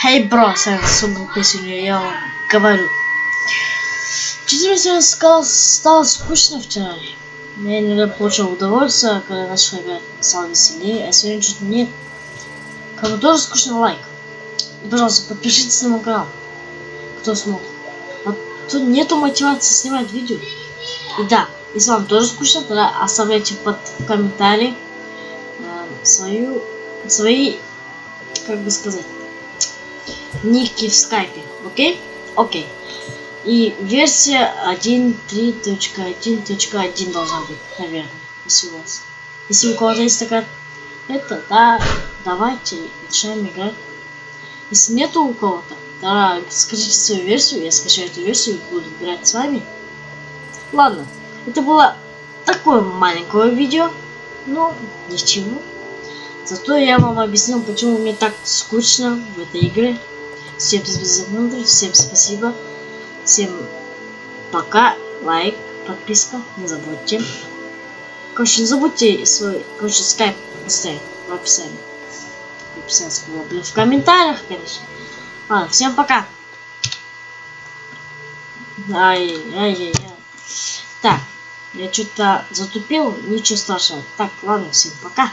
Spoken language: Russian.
Хей, бро, сегодня я вам говорю. Чуть-чуть мне сегодня стало скучно вчера. Я иногда получил удовольствие, когда начал играть, стало веселее, а сегодня чуть нет. Кому тоже скучно, лайк. И, пожалуйста, подпишитесь на мой канал, кто смотрит. А тут нету мотивации снимать видео. И да, если вам тоже скучно, тогда оставляйте под комментарии свои, как бы сказать, ники в скайпе, окей? Окей. И версия 1.3.1.1 должна быть, наверное, если у вас. Если у кого-то есть такая, да, давайте начинаем играть. Если нету у кого-то, да, скажите свою версию, я скачаю эту версию и буду играть с вами. Ладно, это было такое маленькое видео, но ничего. Зато я вам объяснил, почему мне так скучно в этой игре. Всем спасибо. Всем пока. Лайк, подписка. Не забудьте. Короче, не забудьте свой, скайп поставить в описании. В комментариях, конечно. Ладно, всем пока. Ай-яй-яй. Так, я что-то затупил. Ничего страшного. Так, ладно, всем пока.